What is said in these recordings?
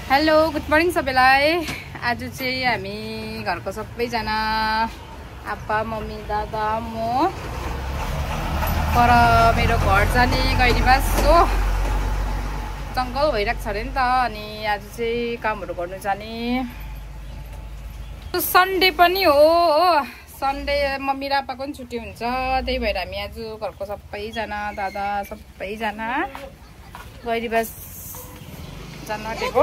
Hello good morning सबैलाई। आज चाहिँ हामी घरको सबैजना आप्पा मम्मी दादा म पर मेरो घर जाने गैरीबास हो जङ्गल भइरहेको छ अरे नि त। अनि आज चाहिँ कामहरू गर्नु जाने सन्डे पनि हो सन्डे मम्मी र आप्पाको पनि छुट्टी हुन्छ। त्यही भएर हामी आज घरको सबैजना दादा सबैजना गैरीबास जान आँटेको।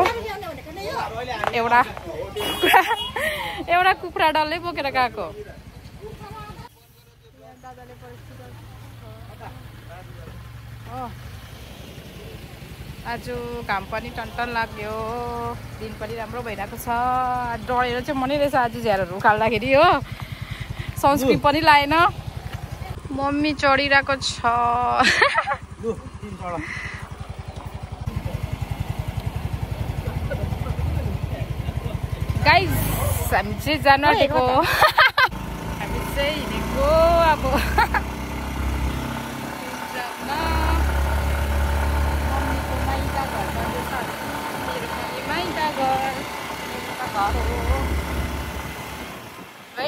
एउटा कुखुरा डल्लै बोकेर गएको। आज घाम पनि टन्टन लाग्यो, दिन पनि राम्रो भइरहेको छ। डढेर चाहिँ मनै रहेछ आज झ्यारहरू उकाल्दाखेरि हो। सनस्क्रिन पनि लाएन। मम्मी चढिरहेको छ। गाइस हामी चाहिँ जानु आँटेको। हामी चाहिँ हिँडेको अब मम्मीको माइता घर जाँदैछ। मेरो पनि माइता घर हो है।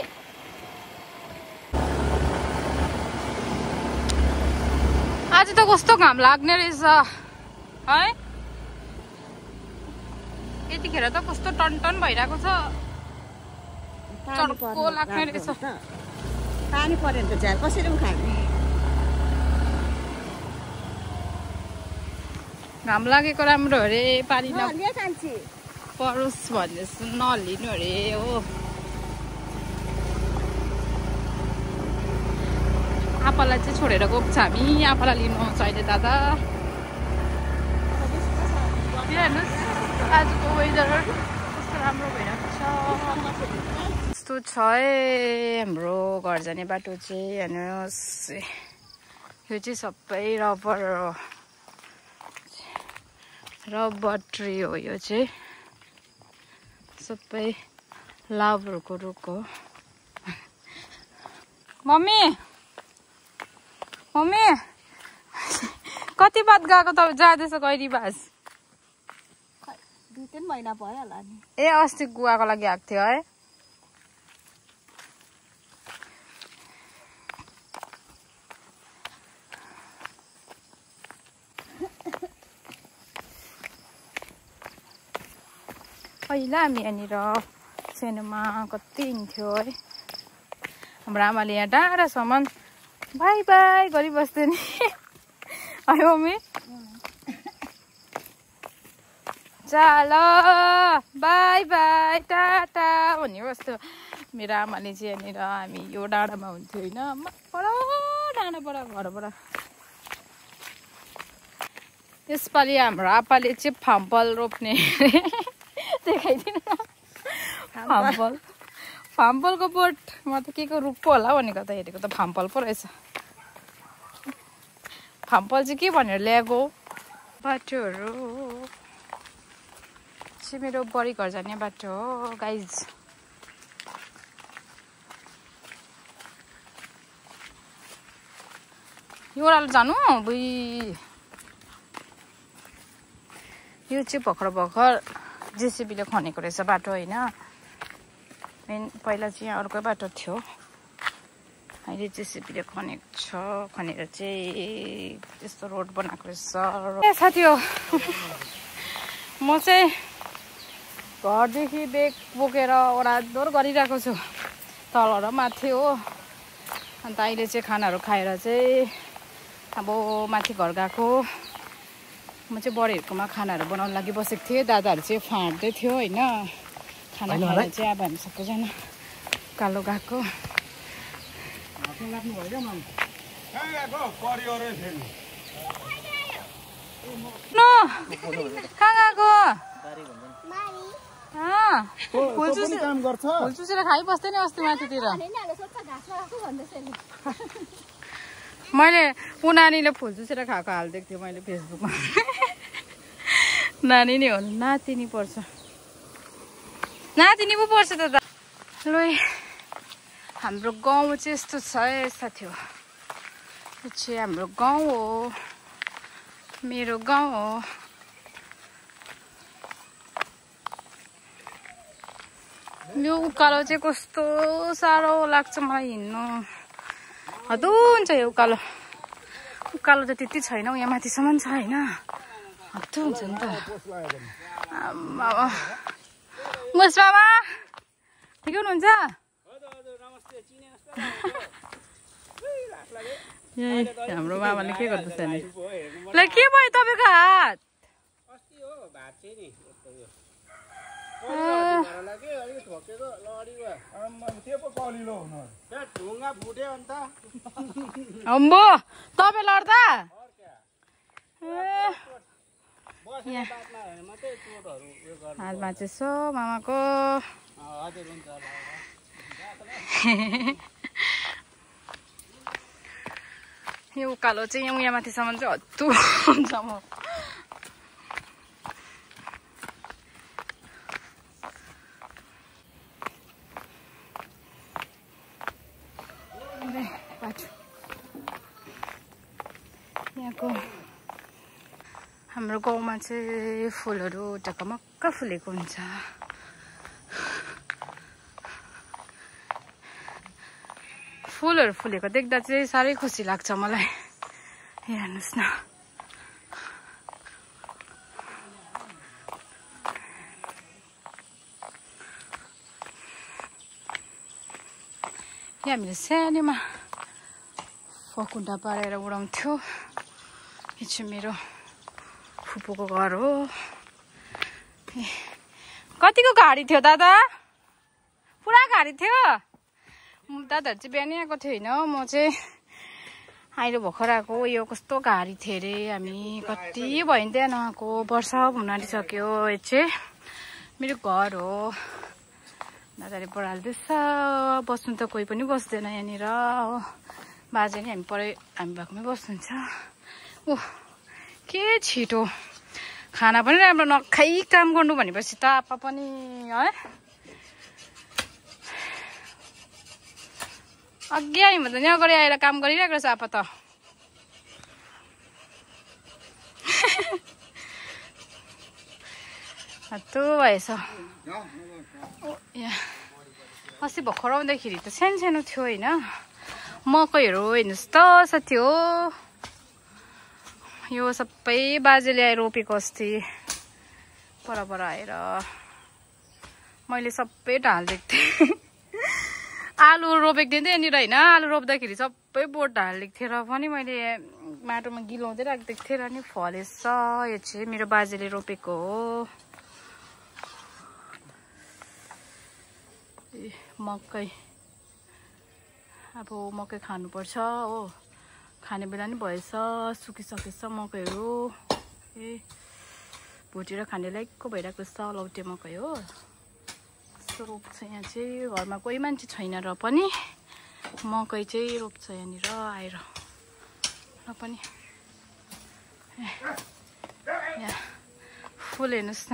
आज त कस्तो घाम लाग्ने रहेछ है। यतिखेर त कस्तो टनटन भइरहेको छ। चर्को लाग्ने रहेछ। पानी पऱ्यो भने त झ्याल कसरी उखाल्ने। घाम लागेको राम्रो अरे। पानी परोस् भन्ने नलिनु अरे हो। आप्पालाई चाहिँ छोडेर गएको छ हामी। आप्पालाई लिनु आउँछ अहिले दादा। हेर्नुहोस् आजको वेदर कस्तो राम्रो भइरहेको छ। यस्तो छ है हाम्रो घर जाने बाटो चाहिँ। हेर्नुहोस् यो चाहिँ सबै रबर हो, रबर ट्री हो। यो चाहिँ सबै लाभहरूको रुख हो। मम्मी मम्मी कति बात गएको त जाँदैछ गैरीबास? 2-3 महिना भयो होला नि। ए अस्ति गुवाको लागि आएको थियो है। पहिला हामी यहाँनिर सानोमा कति हिँड्थ्यो है। हाम्रो आमाले यहाँ टाढासम्म बाई बाई गरिबस्थ्यो नि है मम्मी। चाल बाई बाई टाटा भन्ने कस्तो। मेरो आमाले चाहिँ यहाँनिर हामी यो डाँडामा हुन्थ्यो होइन, डाँडाबाट घरबाट। यसपालि हाम्रो आप्पाले चाहिँ फामफल रोप्ने देखाइदिनु न। फामफलको बोट म त के को रुख पो होला भनेको त हेरेको त फामफल पो रहेछ। फामफल चाहिँ के भनेर ल्याएको बाटोहरू चाहिँ मेरो बडी घर जाने बाटो हो गाइज। यो ओह्रालो जानु बुई। यो चाहिँ भर्खर जेसिबीले खनेको रहेछ बाटो होइन। पहिला चाहिँ यहाँ अर्कै बाटो थियो, अहिले जेसिबीले खनेको छ। खनेर चाहिँ त्यस्तो रोड बनाएको रहेछ। ए साथी हो म चाहिँ घरदेखि बेग बोकेर ओरादोर गरिरहेको छु तल र माथि हो। अन्त अहिले चाहिँ खानाहरू खाएर चाहिँ अब माथि घर गएको। म चाहिँ बडीहरूकोमा खानाहरू बनाउनु लागि बसेको थिएँ। दादाहरू चाहिँ फाँड्दै थियो होइन। खाना खाएर चाहिँ अब हामी सबैजना कालो गएको। कहाँ गएको? फुल चुसेर खाइबस्थ्यो नि अस्ति माथितिर। मैले ऊ नानीले फुल चुसेर खाएको हालिदिएको थियो मैले फेसबुकमा। नानी नै हो, नातिनी पर्छ, नातिनी पो पर्छ त। ल हाम्रो गाउँ चाहिँ यस्तो छ है साथी हो। यो चाहिँ हाम्रो गाउँ हो, मेरो गाउँ हो। यो उकालो चाहिँ कस्तो साह्रो लाग्छ मलाई हिँड्नु हदो हुन्छ यो उकालो उकालो त त्यति छैन यहाँ माथिसम्म छ होइन हदो हुन्छ नि त मुस्मामा ठिकै हुनुहुन्छ हाम्रो मामाले के गर्दैछ नि ल के भयो तपाईँको हात अम्बो तपाईँ लड्दा हातमा चाहिँ सो मामाको यो उकालो चाहिँ यहाँ माथिसम्म चाहिँ हत्तु हुन्छ म यहाँको हाम्रो गाउँमा चाहिँ फुलहरू ढकमक्क फुलेको हुन्छ फुलहरू फुलेको देख्दा चाहिँ साह्रै खुसी लाग्छ मलाई हेर्नुहोस् न यहाँ हामीले सानोमा फकुन्डा पारेर उडाउँथ्यो यो चाहिँ मेरो फुपूको घर हो कतिको गाडी थियो दादा पुरा गाडी थियो दादाहरू चाहिँ बिहानै आएको थियो होइन म चाहिँ अहिले भर्खर आएको यो कस्तो गाडी थियो अरे हामी कति भयो नि त्यहाँ नआएको वर्ष हुन आँटिसक्यो यो चाहिँ मेरो घर हो दादाले पढाल्दैछ बस्नु त कोही पनि बस्दैन यहाँनिर हो बाजे नि हामी भएकोमै बस्नुहुन्छ ओ के छिटो खाना पनि राम्रो नखाइ काम गर्नु भनेपछि त आपा पनि है अघि आइम त यहाँ अगाडि आएर काम गरिरहेको रहेछ आपा त हत्तु भएछ अस्ति भर्खर आउँदाखेरि त सानो सानो थियो होइन मकैहरू हेर्नुहोस् त साथी हो यो सबै बाजेले आएर रोपेको अस्ति पर आएर मैले सबै ढालिदिएको थिएँ आलु रोपेको थिएँ यहाँनिर होइन आलु रोप्दाखेरि सबै बोट ढालिदिएको थिएँ र पनि मैले माटोमा गिलाउँदै राखिदिएको थिएँ र नि फलेछ यो चाहिँ मेरो बाजेले रोपेको हो मकै अब मकै खानुपर्छ हो खाने बेला नि भएछ सुकिसकेछ मकैहरू भुटेर खाने लायकको भइरहेको छ लौटे मकै हो यस्तो रोप्छ यहाँ चाहिँ घरमा कोही मान्छे छैन र पनि मकै चाहिँ रोप्छ यहाँनिर आएर र पनि यहाँ फुल हेर्नुहोस् न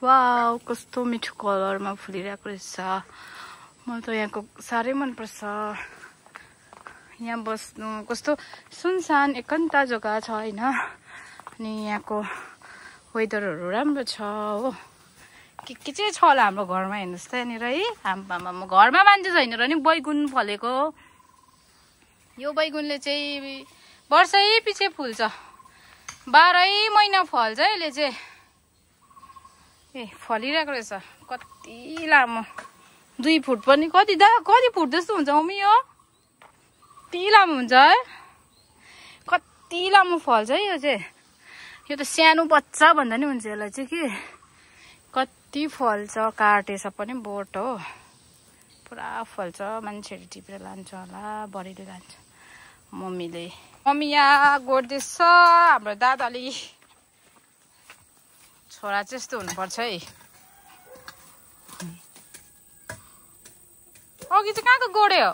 वाउ कस्तो मिठो कलरमा फुलिरहेको रहेछ मलाई त यहाँको साह्रै मनपर्छ यहाँ बस्नु कस्तो सुनसान एकान्त जग्गा छ होइन अनि यहाँको वेदरहरू राम्रो छ हो के चाहिँ छ होला हाम्रो घरमा हेर्नुहोस् त यहाँनिर है आमामा घरमा मान्छे छैन र नि बैगुन फलेको यो बैगुनले चाहिँ वर्षै पछि फुल्छ 12 महिना फल्छ यसले चाहिँ फलिरहेको रहेछ कति लामो 2 फुट पनि कति फुट जस्तो हुन्छ मम्मी यो कति लामो हुन्छ है कति लामो फल्छ है यो चाहिँ यो त सानो बच्चा भन्दा नि हुन्छ यसलाई चाहिँ कि कति फल्छ काटेछ पनि बोट हो पुरा फल्छ मान्छेहरू टिपेर लान्छ होला बढीले लान्छ मम्मी यहाँ गोड्दैछ हाम्रो दादाले छोरा चाहिँ यस्तो हुनुपर्छ है अघि चाहिँ कहाँको गोडे हो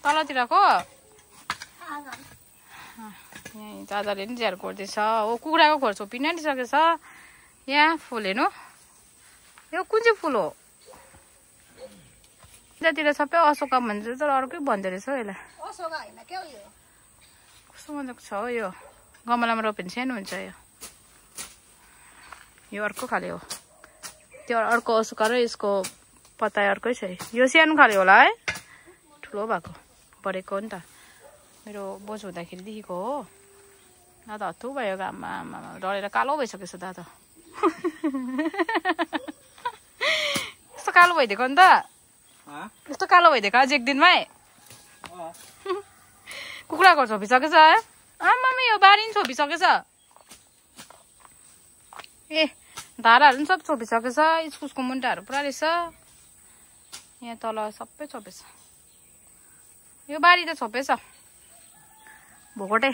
तलतिरको यहीँ दादाले नि झ्यार गोड्दैछ हो कुखुराको खोर छोपिन आँटिसकेछ यहाँ फुल हेर्नु यो कुन चाहिँ फुल हो यतातिर सबै अशोका भन्छ तर अर्कै भन्दो रहेछ हौ यसलाई अशोका होइन के हो यो कस्तो मजाको छ हो यो गमलामा रोप्यो भने सानो हुन्छ यो अर्को खाले हो त्यो अर्को असुका र यसको पत्ता अर्कै छ। यो सानो खाले होला है, ठुलो भएको बढेको हो नि त। मेरो बोजू हुँदाखेरिदेखिको हो। दादा हत्तु भयो घाममा, आमा डढेर कालो भइसकेछ दादा। यस्तो कालो भइदिएको नि त, यस्तो कालो भइदिएको आज एक दिनमै। कुखुराको छोपिसकेछ है आमामा, यो बारी नि छोपिसकेछ। ए धाराहरू पनि सब छोपिसकेछ। इस्कुसको मुन्टाहरू पुरा रहेछ। यहाँ तल सबै छोपेछ। यो बारी त छोपेछ। भोकटे,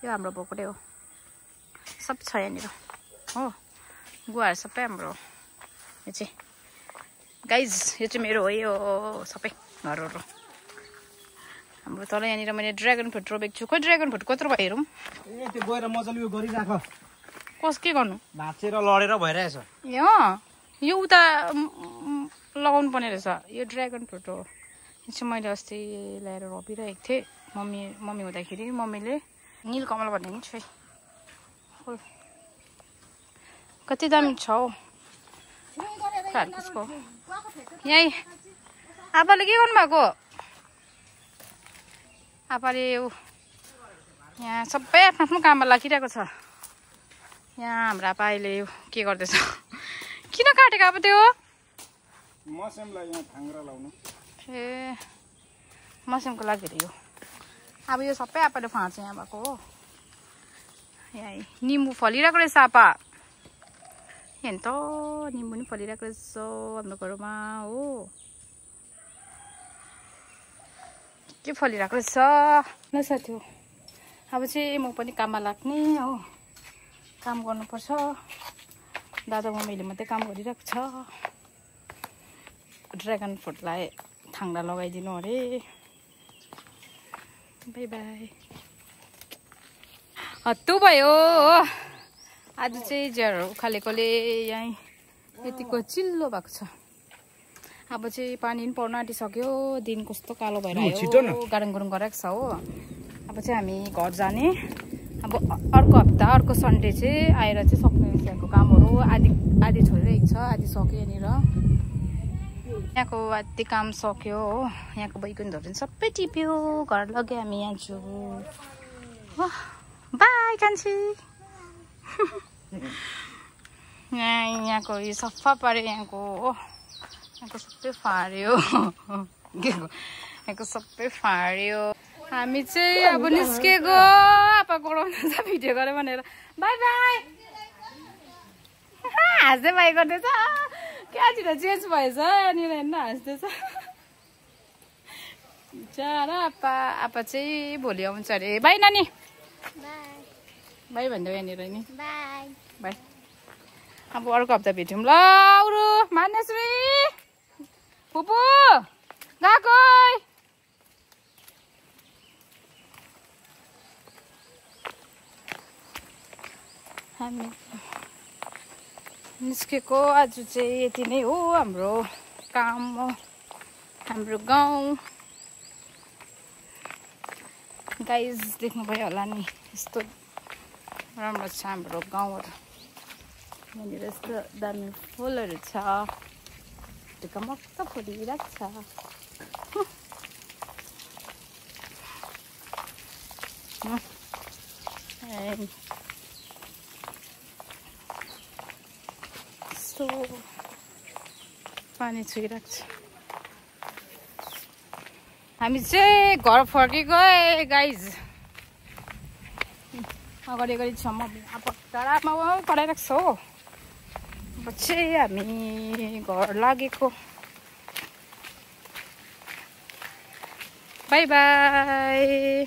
यो हाम्रो भोकटे हो। सब छ यहाँनिर हो, गुवाहरू सबै हाम्रो। यो चाहिँ गाइज, यो चाहिँ मेरो हो। यो सबै घरहरू हाम्रो तल। यहाँनिर मैले ड्रागन फ्रुट रोपेको छु। खोइ ड्रागन फ्रुट कत्रो भयो हेरौँ। ए त्यो गएर मजाले यो गरिराख। कस के गर्नु, भाँचेर लडेर भइरहेछ। यो उता लगाउनु पर्ने रहेछ। यो ड्रागन फ्रुट हो। यो चाहिँ मैले अस्ति ल्याएर रोपिरहेको थिएँ। मम्मी हुँदाखेरि मम्मीले नीलकमल भन्ने नि छ। कति दामी छ हौ त्यसको। यहीँ आपाले के गर्नुभएको? आपाले यहाँ सबै आफ्नो आफ्नो काममा लागिरहेको छ। यहाँ हाम्रो आपा अहिले के गर्दैछ? किन काटेको अब त्यो? मस्यामलाई यहाँ थाङ्ग्रा लाउनु। ए मस्यामको लागि यो। अब यो सबै आपाले फाँच यहाँ भएको हो। यहाँ निम्बु फलिरहेको रहेछ आपा। हेर्नु त निम्बु नि फलिरहेको रहेछ हाम्रो घरमा हो। के फलिरहेको रहेछ ल साथी हो। अब चाहिँ म पनि काममा लाग्ने हो। काम गर्नुपर्छ। दादा मम्मीले मात्रै काम गरिरहेको छ। ड्रागन फ्रुटलाई थाङ्ग्रा लगाइदिनु अरे। By by. हत्तु भयो आज चाहिँ झ्यार उखालेकोले यहीँ यतिको चिल्लो भएको छ। अब चाहिँ पानी पनि पर्न आँटिसक्यो। दिन कस्तो कालो भएर आयो, गाडङ गुडुङ गरेको छ हो। अब चाहिँ हामी घर जाने। अब अर्को हप्ता अर्को सन्डे चाहिँ आएर चाहिँ सक्ने यहाँको कामहरू। आधी छोडिरहेको छ, आधी सक्यो। यहाँनिर यहाँको आधी काम सक्यो हो। यहाँको बैगुनहरू पनि सबै टिप्यो। घर लग्यो हामी यहाँ छु। बाई कान्छी। यहाँको यो सफा पाऱ्यो। यहाँको सबै फाड्यो। यहाँको सबै फाड्यो। हामी चाहिँ अब निस्केको। आपा गराउनु छ भिडियो गरेँ भनेर। By by. हाँस्दै बाई गर्दैछ। क्या छिटो चेन्ज भएछ यहाँनिर हेर्न हाँस्दैछ। बिचरा आपा चाहिँ भोलि आउँछ अरे। बाई नानी। बाई भनिदेऊ यहाँनिर नि। बाई। अब अर्को हप्ता भेट्यौँ ल। अरू मान्यश्री फुपू गएको। हामी निस्केको आज चाहिँ यति नै हो हाम्रो काम हो। हाम्रो गाउँ गाइज देख्नुभयो होला नि, यस्तो राम्रो छ हाम्रो गाउँहरू। यहाँनिर यस्तो दामी फुलहरू छ। ढुक्कमक्क फुलिरहेको छ। यस्तो पानी छुइरहेको छ। हामी चाहिँ घर फर्केको है गाइज। अगाडि छ म टाढामा पढाइरहेको छ हो। अब चाहिँ हामी घर लागेको। By by.